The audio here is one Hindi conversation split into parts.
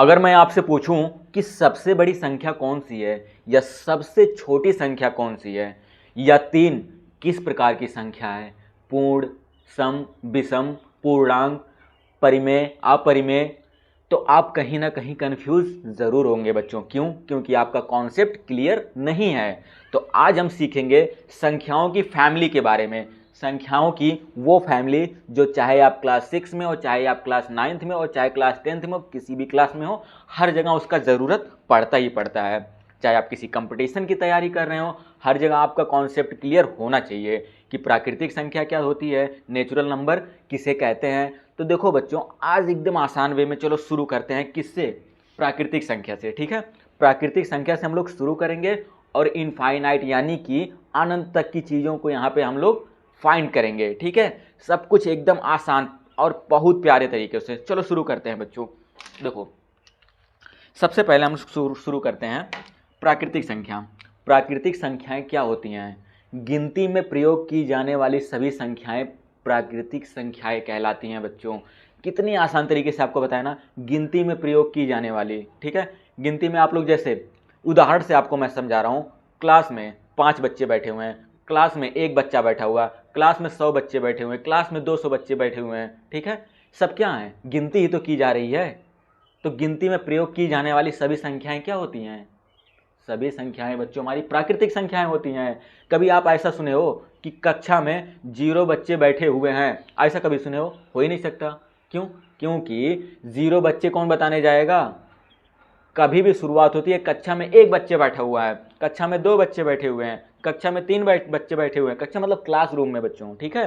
अगर मैं आपसे पूछूं कि सबसे बड़ी संख्या कौन सी है या सबसे छोटी संख्या कौन सी है, या तीन किस प्रकार की संख्या है, पूर्ण, सम, विषम, पूर्णांक, परिमेय, अपरिमेय, तो आप कहीं ना कहीं कंफ्यूज ज़रूर होंगे बच्चों। क्यों? क्योंकि आपका कॉन्सेप्ट क्लियर नहीं है। तो आज हम सीखेंगे संख्याओं की फैमिली के बारे में। संख्याओं की वो फैमिली जो चाहे आप क्लास 6 में हो, चाहे आप क्लास 9th में हो, चाहे क्लास 10th में हो, किसी भी क्लास में हो, हर जगह उसका ज़रूरत पड़ता ही पड़ता है। चाहे आप किसी कंपटीशन की तैयारी कर रहे हो, हर जगह आपका कॉन्सेप्ट क्लियर होना चाहिए कि प्राकृतिक संख्या क्या होती है, नेचुरल नंबर किसे कहते हैं। तो देखो बच्चों, आज एकदम आसान वे में चलो शुरू करते हैं। किससे? प्राकृतिक संख्या से। ठीक है, प्राकृतिक संख्या से हम लोग शुरू करेंगे और इनफाइनाइट यानी कि अनंत तक की चीज़ों को यहाँ पे हम लोग फाइंड करेंगे। ठीक है, सब कुछ एकदम आसान और बहुत प्यारे तरीके से। चलो शुरू करते हैं बच्चों। देखो, सबसे पहले हम शुरू करते हैं प्राकृतिक संख्या। प्राकृतिक संख्याएं क्या होती हैं? गिनती में प्रयोग की जाने वाली सभी संख्याएं प्राकृतिक संख्याएं कहलाती हैं बच्चों। कितनी आसान तरीके से आपको बताया ना, गिनती में प्रयोग की जाने वाली। ठीक है, गिनती में आप लोग, जैसे उदाहरण से आपको मैं समझा रहा हूँ, क्लास में 5 बच्चे बैठे हुए हैं, क्लास में 1 बच्चा बैठा हुआ, क्लास में 100 बच्चे बैठे हुए हैं, क्लास में 200 बच्चे बैठे हुए हैं। ठीक है, सब क्या हैं? गिनती ही तो की जा रही है। तो गिनती में प्रयोग की जाने वाली सभी संख्याएं क्या होती हैं? सभी संख्याएं बच्चों हमारी प्राकृतिक संख्याएं होती हैं। कभी आप ऐसा सुने हो कि कक्षा में 0 बच्चे बैठे हुए हैं? ऐसा कभी सुने हो ही नहीं सकता। क्यों? क्योंकि 0 बच्चे कौन बताने जाएगा? कभी भी शुरुआत होती है कक्षा में 1 बच्चे बैठा हुआ है, कक्षा में 2 बच्चे बैठे हुए हैं, कक्षा में 3 बच्चे बैठे हुए हैं। कक्षा मतलब क्लासरूम में बच्चों। ठीक है,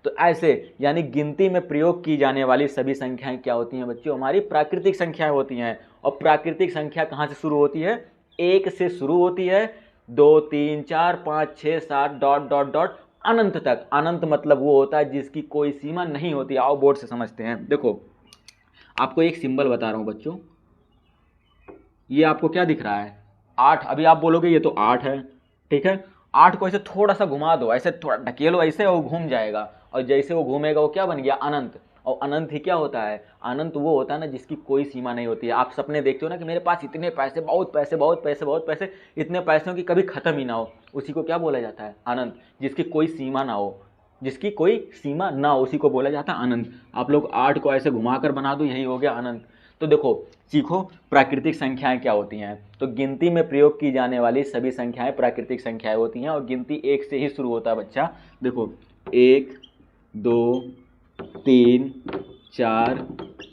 तो ऐसे यानी गिनती में प्रयोग की जाने वाली सभी संख्याएं क्या होती हैं बच्चों? हमारी प्राकृतिक संख्याएं होती हैं। और प्राकृतिक संख्या कहाँ से शुरू होती है? 1 से शुरू होती है, 2 3 4 5 6 7 डॉट डॉट डॉट अनंत तक। अनंत मतलब वो होता है जिसकी कोई सीमा नहीं होती। आओ बोर्ड से समझते हैं। देखो, आपको एक सिंबल बता रहा हूं बच्चों, ये आपको क्या दिख रहा है? 8। अभी आप बोलोगे ये तो 8 है। ठीक है, 8 को ऐसे थोड़ा सा घुमा दो, ऐसे थोड़ा ढकेलो ऐसे, वो घूम जाएगा। और जैसे वो घूमेगा वो क्या बन गया? अनंत। और अनंत ही क्या होता है? अनंत वो होता है ना जिसकी कोई सीमा नहीं होती है। आप सपने देखते हो ना कि मेरे पास इतने पैसे, बहुत पैसे, बहुत पैसे, बहुत पैसे, इतने पैसों की कभी खत्म ही ना हो, उसी को क्या बोला जाता है? अनंत। जिसकी कोई सीमा ना हो, जिसकी कोई सीमा ना हो, उसी को बोला जाता है अनंत। आप लोग 8 को ऐसे घुमाकर बना दो, यही हो गया अनंत। तो देखो, सीखो प्राकृतिक संख्याएं क्या होती हैं। तो गिनती में प्रयोग की जाने वाली सभी संख्याएं प्राकृतिक संख्याएं होती हैं। और गिनती 1 से ही शुरू होता है बच्चा। देखो, 1 2 3 4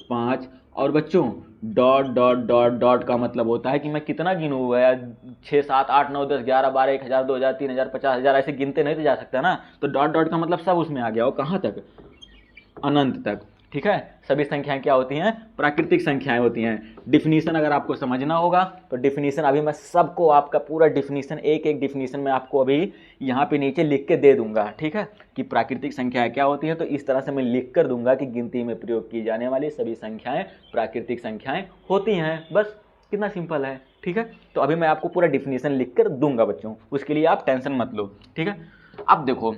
5। और बच्चों, डॉट डॉट डॉट डॉट का मतलब होता है कि मैं कितना गिनूँ यार, 6 7 8 9 10 11 12 1000 2000 3000 50,000, ऐसे गिनते नहीं तो जा सकता ना। तो डॉट डॉट का मतलब सब उसमें आ गया। और कहाँ तक? अनंत तक। ठीक है, सभी संख्याएं क्या होती हैं? प्राकृतिक संख्याएं होती हैं। डिफिनीशन अगर आपको समझना होगा तो डिफिनीशन अभी मैं सबको, आपका पूरा डिफिनीशन, एक एक डिफिनीशन मैं आपको अभी यहाँ पे नीचे लिख के दे दूंगा। ठीक है, कि प्राकृतिक संख्याएं क्या होती हैं। तो इस तरह से मैं लिख कर दूंगा कि गिनती में प्रयोग की जाने वाली सभी संख्याएं प्राकृतिक संख्याएं होती हैं। बस कितना सिंपल है। ठीक है, तो अभी मैं आपको पूरा डिफिनीशन लिख कर दूंगा बच्चों, उसके लिए आप टेंशन मत लो। ठीक है, अब देखो,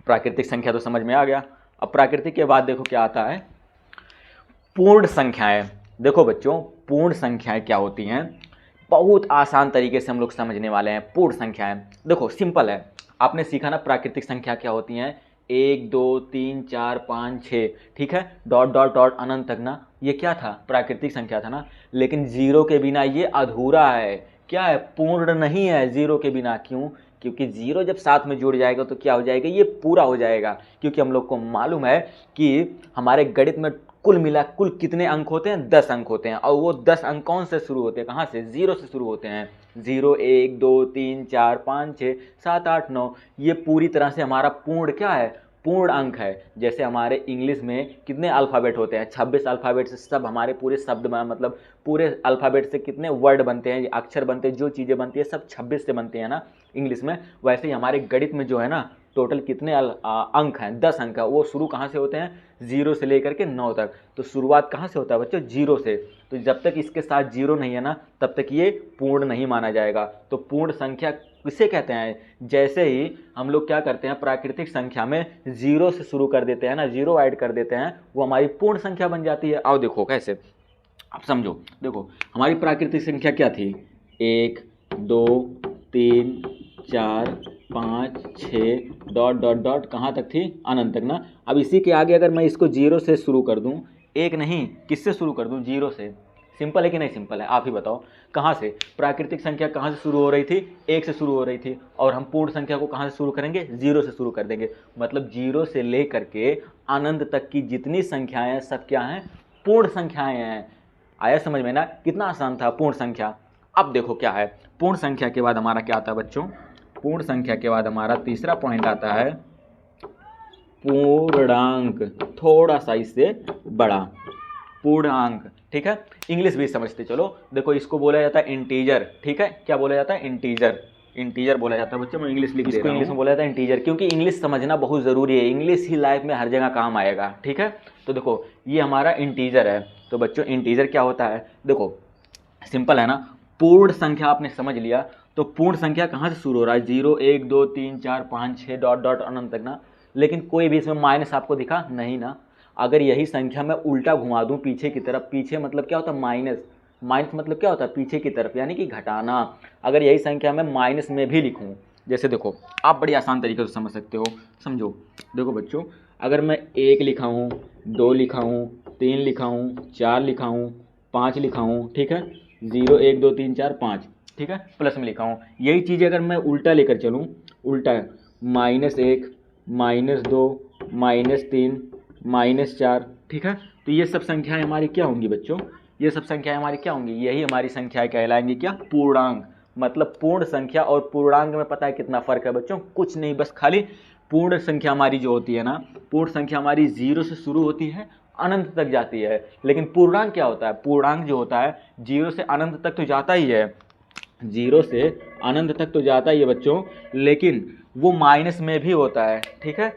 प्राकृतिक संख्या तो समझ में आ गया। अब प्राकृतिक के बाद देखो क्या आता है? पूर्ण संख्याएं। देखो बच्चों, पूर्ण संख्याएं क्या होती हैं? बहुत आसान तरीके से हम लोग समझने वाले हैं। पूर्ण संख्याएं देखो सिंपल है। आपने सीखा ना प्राकृतिक संख्या क्या होती हैं? 1 2 3 4 5 6। ठीक है, डॉट डॉट डॉट अनंत तक ना, ये क्या था? प्राकृतिक संख्या था ना। लेकिन जीरो के बिना ये अधूरा है। क्या है? पूर्ण नहीं है जीरो के बिना। क्यों? क्योंकि जीरो जब साथ में जुड़ जाएगा तो क्या हो जाएगा? ये पूरा हो जाएगा। क्योंकि हम लोग को मालूम है कि हमारे गणित में कुल मिला कुल कितने अंक होते हैं? 10 अंक होते हैं। और वो 10 अंक कौन से शुरू होते हैं? कहाँ से? जीरो से शुरू होते हैं। 0 1 2 3 4 5 6 7 8 9। ये पूरी तरह से हमारा पूर्ण क्या है? पूर्ण अंक है। जैसे हमारे इंग्लिश में कितने अल्फ़ाबेट होते हैं? 26 अल्फ़ाबेट से सब हमारे पूरे शब्द मतलब पूरे अल्फ़ाबेट से कितने वर्ड बनते हैं, अक्षर बनते हैं, जो चीज़ें बनती है सब 26 से बनती हैं ना इंग्लिश में। वैसे ही हमारे गणित में जो है ना, टोटल कितने अंक हैं? 10 अंक है। वो शुरू कहाँ से होते हैं? 0 से लेकर के 9 तक। तो शुरुआत कहाँ से होता है बच्चों? 0 से। तो जब तक इसके साथ 0 नहीं है ना, तब तक ये पूर्ण नहीं माना जाएगा। तो पूर्ण संख्या किसे कहते हैं? जैसे ही हम लोग क्या करते हैं, प्राकृतिक संख्या में 0 से शुरू कर देते हैं ना, 0 ऐड कर देते हैं, वो हमारी पूर्ण संख्या बन जाती है। आओ देखो कैसे। अब समझो, देखो हमारी प्राकृतिक संख्या क्या थी, 1 2 3 4 5 6 डॉट डॉट डॉट कहाँ तक थी, अनंत तक ना। अब इसी के आगे अगर मैं इसको 0 से शुरू कर दूं, एक नहीं किससे शुरू कर दूं, 0 से। सिंपल है कि नहीं सिंपल है, आप ही बताओ। कहाँ से, प्राकृतिक संख्या कहाँ से शुरू हो रही थी, 1 से शुरू हो रही थी, और हम पूर्ण संख्या को कहाँ से शुरू करेंगे, 0 से शुरू कर देंगे। मतलब 0 से लेकर के अनंत तक की जितनी संख्याएं हैं सब क्या हैं, पूर्ण संख्याएं हैं। आया समझ में ना, कितना आसान था पूर्ण संख्या। अब देखो क्या है, पूर्ण संख्या के बाद हमारा क्या आता है बच्चों, पूर्ण संख्या के बाद हमारा तीसरा पॉइंट आता है पूर्णांक, थोड़ा सा इससे बड़ा पूर्णांक। ठीक है, इंग्लिश भी समझते चलो। देखो इसको बोला जाता है इंटीजर। ठीक है, क्या बोला जाता है, इंटीजर। इंटीजर बोला जाता है बच्चों, मैं इंग्लिश लिख दे रहा हूं। इंग्लिश में बोला जाता है इंटीजर, क्योंकि इंग्लिश समझना बहुत ज़रूरी है। इंग्लिश ही लाइफ में हर जगह काम आएगा। ठीक है, तो देखो ये हमारा इंटीजर है। तो बच्चों इंटीजर क्या होता है, देखो सिंपल है ना, पूर्ण संख्या आपने समझ लिया। तो पूर्ण संख्या कहाँ से शुरू हो रहा है, 0 1 2 3 4 5 6 डॉट डॉट अनंत तक ना। लेकिन कोई भी इसमें माइनस आपको दिखा नहीं ना। अगर यही संख्या मैं उल्टा घुमा दूं पीछे की तरफ, पीछे मतलब क्या होता है, माइनस। माइनस मतलब क्या होता है, पीछे की तरफ, यानी कि घटाना। अगर यही संख्या मैं माइनस में भी लिखूं, जैसे देखो आप बड़ी आसान तरीके से समझ सकते हो। समझो, देखो बच्चों, अगर मैं 1 लिखा हूँ, 2 लिखा हूँ, 3 लिखा हूँ, 4 लिखा हूँ, 5 लिखा हूँ, ठीक है, 0 1 2 3 4 5, ठीक है, प्लस में लिखा हूँ। यही चीज़ अगर मैं उल्टा लेकर चलूँ, उल्टा -1 -2 -3 -4, ठीक है, तो ये सब संख्याएं हमारी क्या होंगी बच्चों, ये सब संख्याएं हमारी क्या होंगी, यही हमारी संख्याएं कहलाएंगी क्या, पूर्णांक। मतलब पूर्ण संख्या और पूर्णांक में पता है कितना फर्क है बच्चों, कुछ नहीं, बस खाली पूर्ण संख्या हमारी जो होती है ना, पूर्ण संख्या हमारी 0 से शुरू होती है, अनंत तक जाती है। लेकिन पूर्णांक क्या होता है, पूर्णांक जो होता है 0 से अनंत तक तो जाता ही है, 0 से अनंत तक तो जाता ही है बच्चों, लेकिन वो माइनस में भी होता है। ठीक है,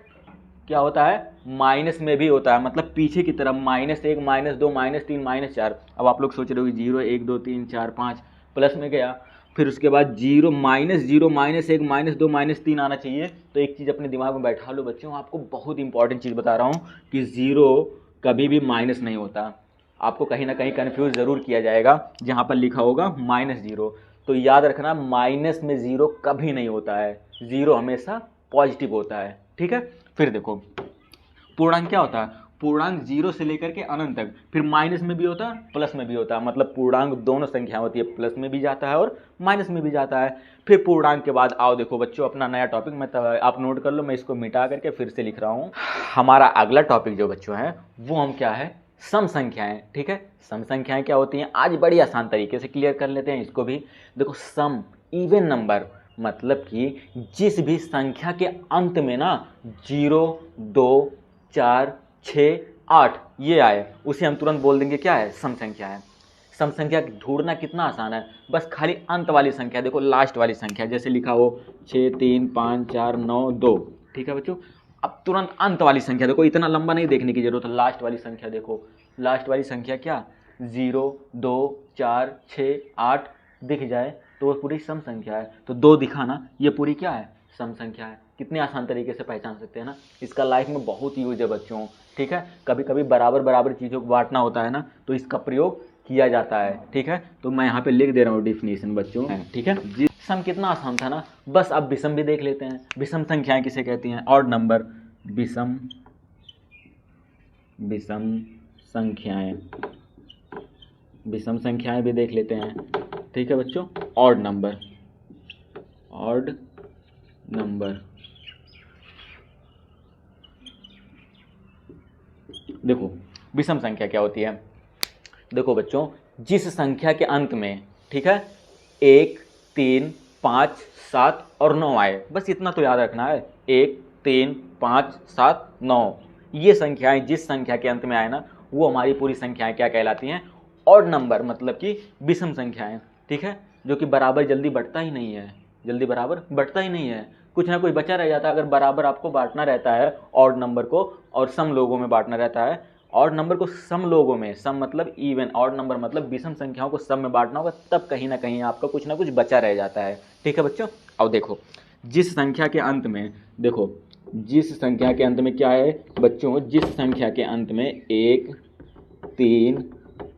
क्या होता है, माइनस में भी होता है, मतलब पीछे की तरफ, -1 -2 -3 -4। अब आप लोग सोच रहे हो 0 1 2 3 4 5 प्लस में गया, फिर उसके बाद 0 -0 -1 -2 -3 आना चाहिए। तो एक चीज़ अपने दिमाग में बैठा लो बच्चों, आपको बहुत इंपॉर्टेंट चीज़ बता रहा हूँ कि 0 कभी भी माइनस नहीं होता। आपको कहीं ना कहीं कन्फ्यूज ज़रूर किया जाएगा जहाँ पर लिखा होगा -0। तो याद रखना, माइनस में 0 कभी नहीं होता है, 0 हमेशा पॉजिटिव होता है। ठीक है, फिर देखो पूर्णांक क्या होता है, पूर्णांक 0 से लेकर के अनंत तक, फिर माइनस में भी होता है, प्लस में भी होता है। मतलब पूर्णांक दोनों संख्या होती है, प्लस में भी जाता है और माइनस में भी जाता है। फिर पूर्णांक के बाद आओ देखो बच्चों अपना नया टॉपिक, मैं आप नोट कर लो, मैं इसको मिटा करके फिर से लिख रहा हूँ। हमारा अगला टॉपिक जो बच्चों है वो हम क्या है, सम संख्याएं। ठीक है, सम संख्याएं क्या होती हैं, आज बड़ी आसान तरीके से क्लियर कर लेते हैं इसको भी। देखो सम, इवन नंबर, मतलब कि जिस भी संख्या के अंत में ना 0 2 4 6 8 ये आए, उसे हम तुरंत बोल देंगे क्या है, सम संख्या है। सम संख्या ढूंढना कितना आसान है, बस खाली अंत वाली संख्या, देखो लास्ट वाली संख्या, जैसे लिखा हो 6 3 5 4 9 2। ठीक है बच्चों, अब तुरंत अंत वाली संख्या देखो, इतना लंबा नहीं देखने की जरूरत है, लास्ट वाली संख्या देखो, लास्ट वाली संख्या क्या, 0 2 4 6 8 दिख जाए तो वो पूरी सम संख्या है। तो 2 दिखा ना, ये पूरी क्या है, सम संख्या है। कितने आसान तरीके से पहचान सकते हैं ना, इसका लाइफ में बहुत यूज है बच्चों। ठीक है, कभी कभी बराबर बराबर चीज़ों को बांटना होता है ना, तो इसका प्रयोग किया जाता है। ठीक है, तो मैं यहाँ पे लिख दे रहा हूँ डिफिनीशन बच्चों। ठीक है, सम कितना आसान था ना, बस अब विषम भी देख लेते हैं। विषम संख्याएं किसे कहती हैं, ऑड नंबर, विषम संख्याएं, विषम संख्याएं भी देख लेते हैं। ठीक है बच्चों, ऑड नंबर, ऑड नंबर, देखो विषम संख्या क्या होती है, देखो बच्चों जिस संख्या के अंत में, ठीक है, 1 3 5 7 और 9 आए, बस इतना तो याद रखना है, 1 3 5 7 9, ये संख्याएं जिस संख्या के अंत में आए ना, वो हमारी पूरी संख्याएं क्या कहलाती हैं, ऑड नंबर, मतलब कि विषम संख्याएं। ठीक है, जो कि बराबर जल्दी बढ़ता ही नहीं है, जल्दी बराबर बढ़ता ही नहीं है, कुछ ना कुछ बचा रह जाता है। अगर बराबर आपको बांटना रहता है ऑड नंबर को, और सम लोगों में बांटना रहता है, ऑड नंबर को सम लोगों में, सम मतलब इवन, ऑड नंबर मतलब विषम संख्याओं को सम में बांटना होगा, तब कहीं ना कहीं आपका कुछ ना कुछ बचा रह जाता है। ठीक है बच्चों, अब देखो जिस संख्या के अंत में, देखो जिस संख्या के अंत में क्या है बच्चों, जिस संख्या के अंत में 1 3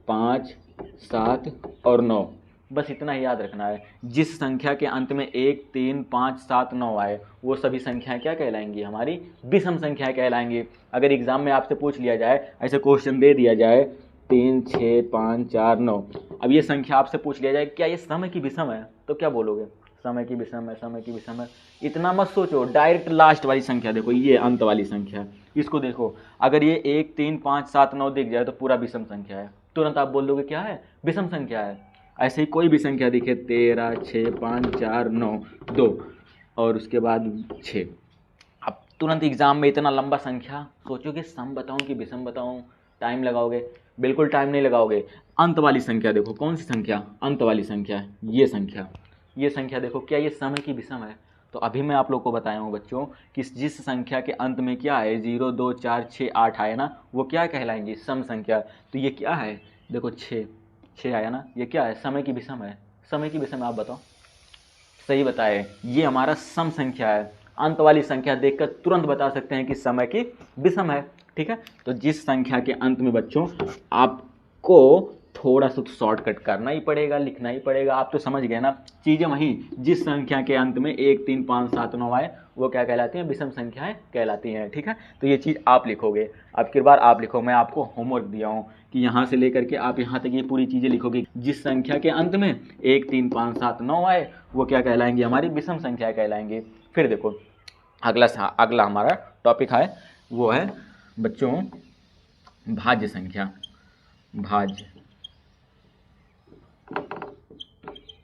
5 7 और 9, बस इतना ही याद रखना है। जिस संख्या के अंत में 1, 3, 5, 7, 9 आए वो सभी संख्याएं क्या कहलाएंगी, हमारी विषम संख्याएं कहलाएंगी। अगर एग्जाम में आपसे पूछ लिया जाए, ऐसे क्वेश्चन दे दिया जाए 3, 6, 5, 4, 9, अब ये संख्या आपसे पूछ लिया जाए क्या ये सम की विषम है, तो क्या बोलोगे, समय की विषम है, समय की विषम है। इतना मत सोचो, डायरेक्ट लास्ट वाली संख्या देखो, ये अंत वाली संख्या, इसको देखो। अगर ये 1, 3, 5, 7, 9 दिख जाए तो पूरा विषम संख्या है, तुरंत आप बोल दोगे क्या है, विषम संख्या है। ऐसे ही कोई भी संख्या दिखे 13, 6, 5, 4, 9, 2 और उसके बाद 6, अब तुरंत एग्जाम में इतना लंबा संख्या सोचोगे सम बताऊं कि विषम बताऊं, टाइम लगाओगे, बिल्कुल टाइम नहीं लगाओगे। अंत वाली संख्या देखो, कौन सी संख्या, अंत वाली संख्या, ये संख्या, ये संख्या देखो, क्या ये सम है कि विषम है। तो अभी मैं आप लोग को बताया हूँ बच्चों कि जिस संख्या के अंत में क्या है 0, 2, 4, 6, 8 आए ना, वो क्या कहलाएंगी, सम संख्या। तो ये क्या है, देखो 6 आया ना, ये क्या है, समय की विषम है, समय की विषम है, आप बताओ। सही बताए, ये हमारा सम संख्या है। अंत वाली संख्या देखकर तुरंत बता सकते हैं कि समय की विषम है। ठीक है, तो जिस संख्या के अंत में बच्चों आपको थोड़ा सा शॉर्टकट करना ही पड़ेगा, लिखना ही पड़ेगा, आप तो समझ गए ना चीज़ें वही, जिस संख्या के अंत में 1, 3, 5, 7, 9 आए वो क्या कहलाती हैं, विषम संख्याएं कहलाती हैं। ठीक है, तो ये चीज़ आप लिखोगे, अब की बार आप लिखो, मैं आपको होमवर्क दिया हूँ कि यहाँ से लेकर के आप यहाँ तक ये पूरी चीज़ें लिखोगे। जिस संख्या के अंत में 1, 3, 5, 7, 9 आए वो क्या कहलाएंगी, हमारी विषम संख्या कहलाएंगी। फिर देखो अगला हमारा टॉपिक है, वो है बच्चों भाज्य संख्या। भाज्य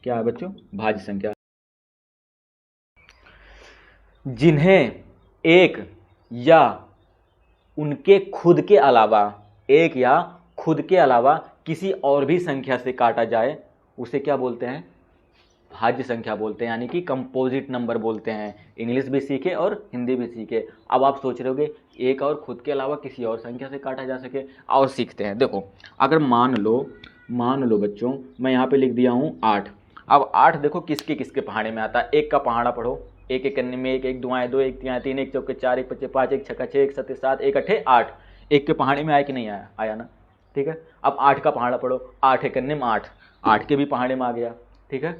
क्या है बच्चों, भाज्य संख्या, जिन्हें एक या उनके खुद के अलावा, एक या खुद के अलावा किसी और भी संख्या से काटा जाए उसे क्या बोलते हैं, भाज्य संख्या बोलते हैं, यानी कि कंपोजिट नंबर बोलते हैं। इंग्लिश भी सीखे और हिंदी भी सीखे। अब आप सोच रहे होगे एक और खुद के अलावा किसी और संख्या से काटा जा सके, और सीखते हैं। देखो अगर मान लो बच्चों, मैं यहाँ पे लिख दिया हूँ 8। अब 8 देखो किसके किसके पहाड़े में आता है, एक का पहाड़ा पढ़ो, एक एक करने में, एक एक दुआएं 2, एक तिहाई 3, एक चौके 4, एक पच्चे 5, एक छक्का 6, एक सत्ते 7, एक अट्ठे 8, एक के पहाड़े में आया कि नहीं आया, आया ना। ठीक है, अब 8 का पहाड़ा पढ़ो, 8 एक करने में 8, 8 के भी पहाड़े में आ गया। ठीक है,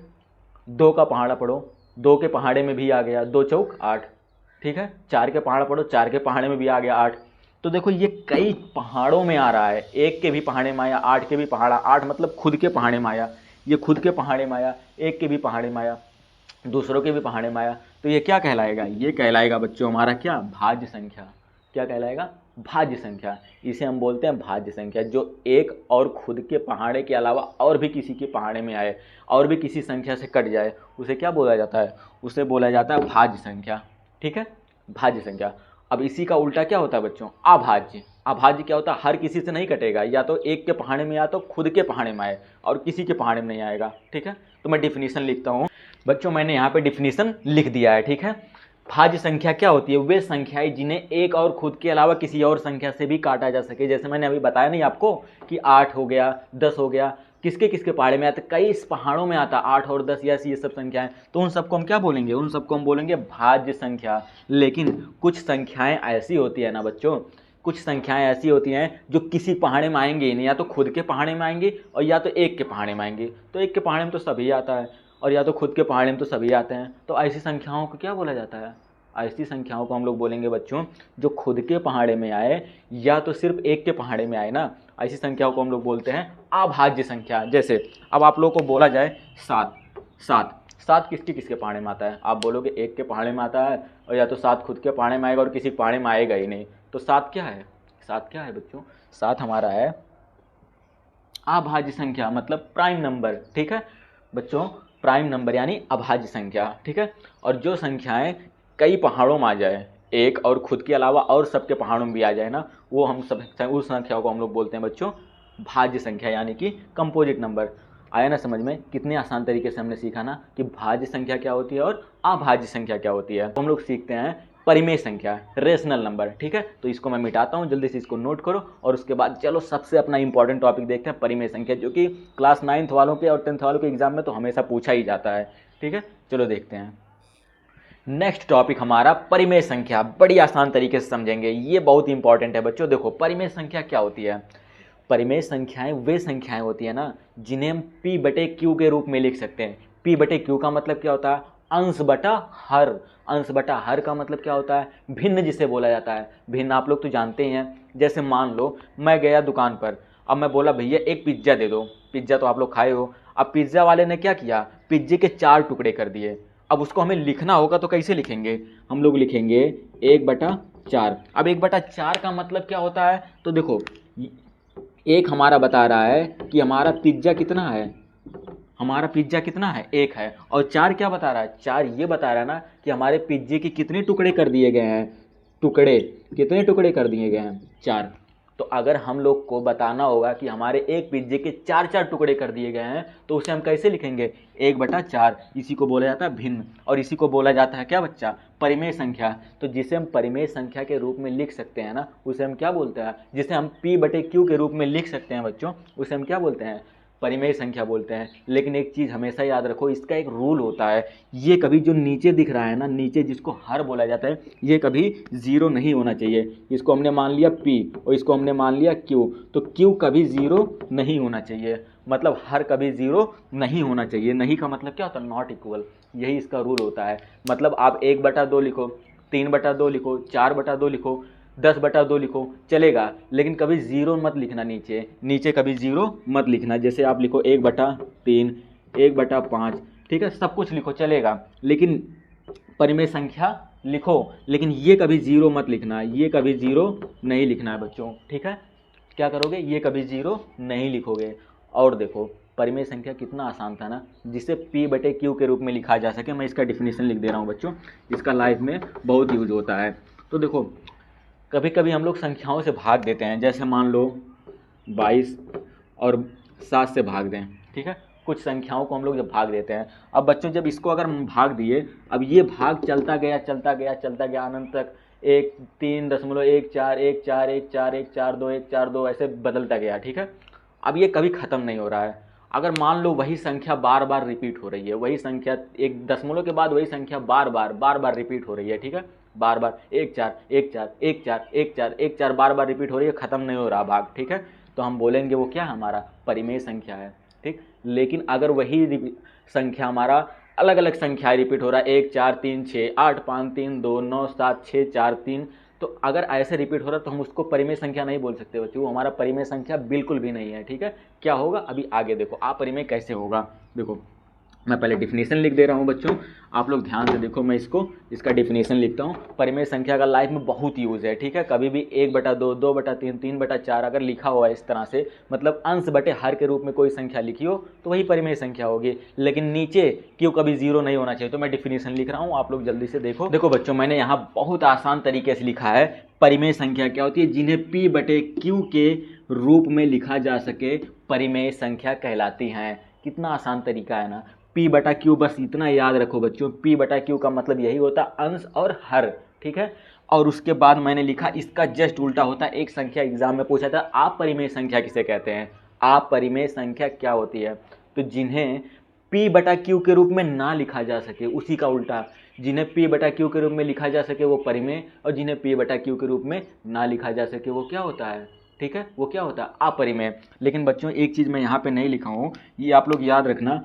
2 का पहाड़ा पढ़ो, 2 के पहाड़े में भी आ गया, 2 चौक 8। ठीक है, 4 के पहाड़ा पढ़ो, 4 के पहाड़े में भी आ गया 8। तो देखो ये कई पहाड़ों में आ रहा है, एक के भी पहाड़े में आया, 8 के भी पहाड़ा, 8 मतलब खुद के पहाड़े में आया, ये खुद के पहाड़े में आया, एक के भी पहाड़े में आया, दूसरों के भी पहाड़े में आया। तो ये क्या कहलाएगा, ये कहलाएगा बच्चों हमारा क्या, भाज्य संख्या। क्या कहलाएगा, भाज्य संख्या। इसे हम बोलते हैं भाज्य संख्या, जो एक और खुद के पहाड़े के अलावा और भी किसी के पहाड़े में आए और भी किसी संख्या से कट जाए, उसे क्या बोला जाता है, उसे बोला जाता है भाज्य संख्या। ठीक है, भाज्य संख्या। अब इसी का उल्टा क्या होता है बच्चों, अभाज्य। अभाज्य क्या होता है, हर किसी से नहीं कटेगा, या तो एक के पहाड़े में या तो खुद के पहाड़े में आए और किसी के पहाड़े में नहीं आएगा। ठीक है, तो मैं डिफिनीशन लिखता हूँ बच्चों, मैंने यहाँ पे डिफिनीशन लिख दिया है। ठीक है, भाज्य संख्या क्या होती है, वे संख्याएं जिन्हें एक और खुद के अलावा किसी और संख्या से भी काटा जा सके। जैसे मैंने अभी बताया नहीं आपको कि 8 हो गया, 10 हो गया, किसके किसके पहाड़े में आता, कई इस पहाड़ों में आता 8 और 10 या ये सब संख्याएं, तो उन सबको हम क्या बोलेंगे, उन सबको हम बोलेंगे भाज्य संख्या। लेकिन कुछ संख्याएं ऐसी होती है ना बच्चों, कुछ संख्याएं ऐसी होती हैं जो किसी पहाड़े में आएंगे ही नहीं, या तो खुद के पहाड़े में आएंगे और या तो एक के पहाड़े में आएंगे। तो एक के पहाड़े में तो सभी आता है और या तो खुद के पहाड़े में तो सभी आते हैं। तो ऐसी संख्याओं को क्या बोला जाता है, ऐसी संख्याओं को हम लोग बोलेंगे बच्चों जो खुद के पहाड़े में आए या तो सिर्फ एक के पहाड़े में आए ना, ऐसी संख्याओं को हम लोग बोलते हैं अभाज्य संख्या। जैसे अब आप लोगों को बोला जाए 7 किसके किसके पहाड़े में आता है, आप बोलोगे एक के पहाड़े में आता है और या तो 7 खुद के पहाड़े में आएगा और किसी पहाड़े में आएगा ही नहीं। तो 7 क्या है, 7 क्या है बच्चों, 7 हमारा है अभाज्य संख्या, मतलब प्राइम नंबर। ठीक है बच्चों, प्राइम नंबर यानी अभाज्य संख्या। ठीक है, और जो संख्याएं कई पहाड़ों में आ जाए, एक और खुद के अलावा और सबके पहाड़ों में भी आ जाए ना, वो हम सब उस संख्याओं को हम लोग बोलते हैं बच्चों भाज्य संख्या, यानी कि कंपोजिट नंबर। आया ना समझ में, कितने आसान तरीके से हमने सीखा ना कि भाज्य संख्या क्या होती है और अभाज्य संख्या क्या होती है। तो हम लोग सीखते हैं परिमेय संख्या, रेशनल नंबर। ठीक है, तो इसको मैं मिटाता हूँ, जल्दी से इसको नोट करो और उसके बाद चलो सबसे अपना इंपॉर्टेंट टॉपिक देखते हैं, परिमेय संख्या, जो कि क्लास 9th वालों के और 10th वालों के एग्जाम में तो हमेशा पूछा ही जाता है। ठीक है, चलो देखते हैं। नेक्स्ट टॉपिक हमारा परिमेय संख्या, बड़ी आसान तरीके से समझेंगे, ये बहुत इंपॉर्टेंट है बच्चों। देखो परिमेय संख्या क्या होती है, परिमेय संख्याएं वे संख्याएं होती है ना जिन्हें हम p बटे q के रूप में लिख सकते हैं। p बटे q का मतलब क्या होता है? अंश बटा हर। अंश बटा हर का मतलब क्या होता है? भिन्न जिसे बोला जाता है। भिन्न आप लोग तो जानते ही हैं। जैसे मान लो मैं गया दुकान पर, अब मैं बोला भैया एक पिज्ज़ा दे दो। पिज्ज़ा तो आप लोग खाए हो। अब पिज्ज़ा वाले ने क्या किया? पिज्जे के 4 टुकड़े कर दिए। अब उसको हमें लिखना होगा तो कैसे लिखेंगे? हम लोग लिखेंगे 1/4। अब 1/4 का मतलब क्या होता है? तो देखो, एक हमारा बता रहा है कि हमारा पिज्ज़ा कितना है, हमारा पिज्ज़ा कितना है? 1 है। और 4 क्या बता रहा है? 4 ये बता रहा है ना कि हमारे पिज्जे के कितने टुकड़े कर दिए गए हैं। टुकड़े, कितने टुकड़े कर दिए गए हैं? 4। तो अगर हम लोग को बताना होगा कि हमारे एक पिज्जे के 4 टुकड़े कर दिए गए हैं तो उसे हम कैसे लिखेंगे? 1/4। इसी को बोला जाता है भिन्न, और इसी को बोला जाता है क्या बच्चा? परिमेय संख्या। तो जिसे हम परिमेय संख्या के रूप में लिख सकते हैं ना, उसे हम क्या बोलते हैं? जिसे हम p बटे q के रूप में लिख सकते हैं बच्चों, उसे हम क्या बोलते हैं? परिमेय संख्या बोलते हैं। लेकिन एक चीज़ हमेशा याद रखो, इसका एक रूल होता है। ये कभी जो नीचे दिख रहा है ना, नीचे जिसको हर बोला जाता है, ये कभी 0 नहीं होना चाहिए। इसको हमने मान लिया p और इसको हमने मान लिया q, तो q कभी 0 नहीं होना चाहिए। मतलब हर कभी 0 नहीं होना चाहिए। नहीं का मतलब क्या होता है? Not equal. यही इसका रूल होता है। मतलब आप 1/2 लिखो, 3/2 लिखो, 4/2 लिखो, 10/2 लिखो, चलेगा, लेकिन कभी 0 मत लिखना। नीचे नीचे कभी 0 मत लिखना। जैसे आप लिखो 1/3, 1/5, ठीक है, सब कुछ लिखो चलेगा, लेकिन परिमेय संख्या लिखो, लेकिन ये कभी 0 मत लिखना। ये कभी 0 नहीं लिखना है बच्चों, ठीक है। क्या करोगे? ये कभी 0 नहीं लिखोगे। और देखो परिमेय संख्या कितना आसान था ना, जिसे p बटे q के रूप में लिखा जा सके। मैं इसका डिफिनीशन लिख दे रहा हूँ बच्चों, इसका लाइफ में बहुत यूज होता है। तो देखो, कभी कभी हम लोग संख्याओं से भाग देते हैं। जैसे मान लो 22 और 7 से भाग दें, ठीक है। कुछ संख्याओं को हम लोग जब भाग देते हैं, अब बच्चों जब इसको अगर हम भाग दिए, अब ये भाग चलता गया चलता गया चलता गया अनंत तक, 1 3.14 1 4 1 4 1 4 2 1 4 2 ऐसे बदलता गया, ठीक है। अब ये कभी ख़त्म नहीं हो रहा है। अगर मान लो वही संख्या बार बार रिपीट हो रही है, वही संख्या एक दशमलव के बाद वही संख्या बार बार रिपीट हो रही है, ठीक है, बार बार 1 4 1 4 1 4 1 4 1 4 बार बार रिपीट हो रही है, ख़त्म नहीं हो रहा भाग, ठीक है। तो हम बोलेंगे वो क्या है? हमारा परिमेय संख्या है, ठीक। लेकिन अगर वही संख्या हमारा अलग अलग संख्या रिपीट हो रहा है, 1 4 3 6 8 5 3 2 9 7 6 4 3, तो अगर ऐसे रिपीट हो रहा है तो हम उसको परिमेय संख्या नहीं बोल सकते बच्चों। वो हमारा परिमेय संख्या बिल्कुल भी नहीं है, ठीक है। क्या होगा अभी आगे देखो, अपरिमेय कैसे होगा। देखो मैं पहले डिफिनीशन लिख दे रहा हूँ बच्चों, आप लोग ध्यान से देखो। मैं इसका डिफिनीशन लिखता हूँ। परिमेय संख्या का लाइफ में बहुत यूज़ है, ठीक है। कभी भी 1/2 2/3 3/4 अगर लिखा हुआ है इस तरह से, मतलब अंश बटे हर के रूप में कोई संख्या लिखी हो तो वही परिमेय संख्या होगी। लेकिन नीचे क्यों कभी 0 नहीं होना चाहिए। तो मैं डिफिनीशन लिख रहा हूँ, आप लोग जल्दी से देखो। देखो बच्चों, मैंने यहाँ बहुत आसान तरीके से लिखा है। परिमेय संख्या क्या होती है? जिन्हें p बटे q के रूप में लिखा जा सके परिमेय संख्या कहलाती हैं। कितना आसान तरीका है ना। p बटा q, बस इतना याद रखो बच्चों, p बटा q का मतलब यही होता है अंश और हर, ठीक है। और उसके बाद मैंने लिखा इसका जस्ट उल्टा होता है। एक संख्या एग्जाम में पूछा था, अपरिमेय संख्या किसे कहते हैं? अपरिमेय संख्या क्या होती है? तो जिन्हें p बटा q के रूप में ना लिखा जा सके, उसी का उल्टा। जिन्हें p बटा q के रूप में लिखा जा सके वो परिमेय, और जिन्हें p बटा q के रूप में ना लिखा जा सके वो क्या होता है? ठीक है, वो क्या होता है? अपरिमेय। लेकिन बच्चों एक चीज़ मैं यहाँ पे नहीं लिखा हूँ, ये आप लोग याद रखना।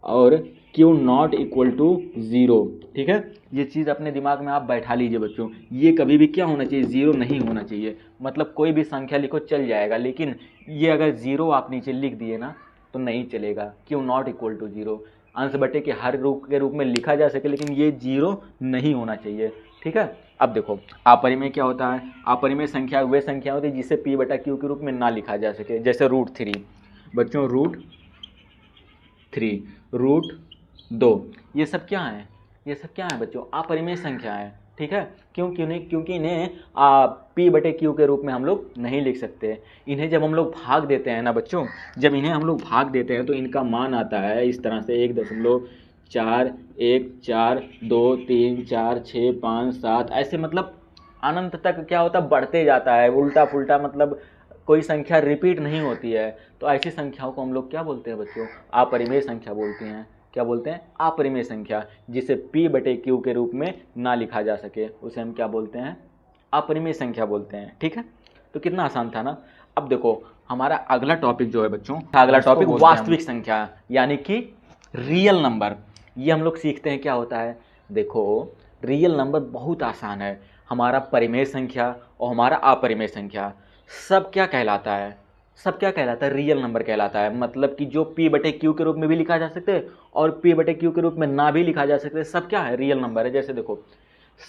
और q नॉट इक्वल टू 0, ठीक है। ये चीज़ अपने दिमाग में आप बैठा लीजिए बच्चों। ये कभी भी क्या होना चाहिए? 0 नहीं होना चाहिए। मतलब कोई भी संख्या लिखो चल जाएगा, लेकिन ये अगर 0 आप नीचे लिख दिए ना तो नहीं चलेगा। q नॉट इक्वल टू 0 अंश बटे के हर रूप के रूप में लिखा जा सके, लेकिन ये 0 नहीं होना चाहिए, ठीक है। अब देखो अपरिमेय क्या होता है? अपरिमेय संख्या वे संख्या होती है जिसे p बटा q के रूप में ना लिखा जा सके। जैसे √3 बच्चों, √3, √2, ये सब क्या है? ये सब क्या है बच्चों? अपरिमेय संख्या है, ठीक है। क्योंकि इन्हें p बटे q के रूप में हम लोग नहीं लिख सकते। इन्हें जब हम लोग भाग देते हैं ना बच्चों, जब इन्हें हम लोग भाग देते हैं तो इनका मान आता है इस तरह से 1.4 1 4 2 3 4 6 5 7, ऐसे मतलब अनंत तक क्या होता है? बढ़ते जाता है, उल्टा पुल्टा, मतलब कोई संख्या रिपीट नहीं होती है। तो ऐसी संख्याओं को हम लोग क्या बोलते हैं बच्चों? अपरिमेय संख्या बोलते हैं। क्या बोलते हैं? अपरिमेय संख्या। जिसे p बटे q के रूप में ना लिखा जा सके उसे हम क्या बोलते हैं? अपरिमेय संख्या बोलते हैं, ठीक है। तो कितना आसान था ना। अब देखो हमारा अगला टॉपिक जो है बच्चों, अगला टॉपिक वास्तविक संख्या यानी कि रियल नंबर। ये हम लोग सीखते हैं क्या होता है। देखो रियल नंबर बहुत आसान है। हमारा परिमेय संख्या और हमारा अपरिमेय संख्या सब क्या कहलाता है, सब क्या कहलाता है, रियल नंबर कहलाता है। मतलब कि जो p बटे क्यू के रूप में भी लिखा जा सकते हैं और p बटे क्यू के रूप में ना भी लिखा जा सकते, सब क्या है, रियल नंबर है। जैसे देखो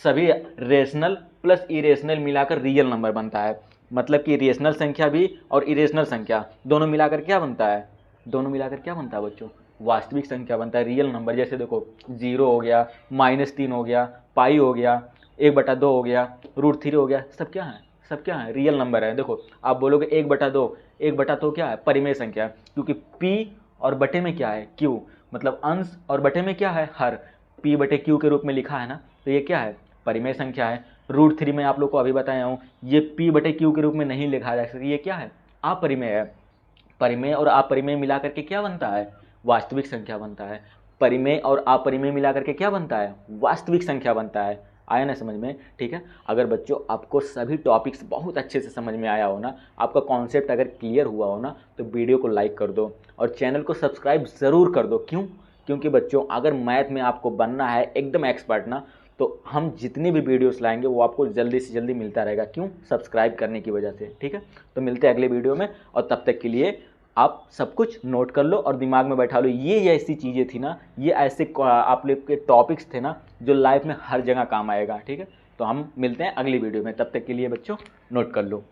सभी रेशनल प्लस इरेशनल मिलाकर रियल नंबर बनता है। मतलब कि रेशनल संख्या भी और इरेशनल संख्या दोनों मिलाकर क्या बनता है, दोनों मिलाकर क्या बनता है बच्चों, वास्तविक संख्या बनता है, रियल नंबर। जैसे देखो 0 हो गया, -3 हो गया, पाई हो गया, 1/2 हो गया, √3 हो गया, सब क्या है, सब क्या है, रियल नंबर है। देखो आप बोलोगे 1/2, 1/2 क्या है, परिमेय संख्या, क्योंकि p और बटे में क्या है, q, मतलब अंश और बटे में क्या है, हर, p बटे q के रूप में लिखा है ना, तो ये क्या है, परिमेय संख्या है। √3 में आप लोग को अभी बताया हूँ ये p बटे q के रूप में नहीं लिखा जा सकता, ये क्या है, अपरिमेय है। परिमेय और अपरिमेय मिलाकर के क्या बनता है, वास्तविक संख्या बनता है। परिमेय और अपरिमेय मिलाकर के क्या बनता है, वास्तविक संख्या बनता है। आया ना समझ में, ठीक है। अगर बच्चों आपको सभी टॉपिक्स बहुत अच्छे से समझ में आया हो ना, आपका कॉन्सेप्ट अगर क्लियर हुआ हो ना, तो वीडियो को लाइक कर दो और चैनल को सब्सक्राइब ज़रूर कर दो। क्यों, क्योंकि बच्चों अगर मैथ में आपको बनना है एकदम एक्सपर्ट ना, तो हम जितनी भी वीडियोस लाएंगे वो आपको जल्दी से जल्दी मिलता रहेगा। क्यों, सब्सक्राइब करने की वजह से, ठीक है। तो मिलते हैं अगले वीडियो में, और तब तक के लिए आप सब कुछ नोट कर लो और दिमाग में बैठा लो। ये ऐसी चीज़ें थी ना, ये ऐसे आप लोग के टॉपिक्स थे ना जो लाइफ में हर जगह काम आएगा, ठीक है। तो हम मिलते हैं अगली वीडियो में, तब तक के लिए बच्चों नोट कर लो।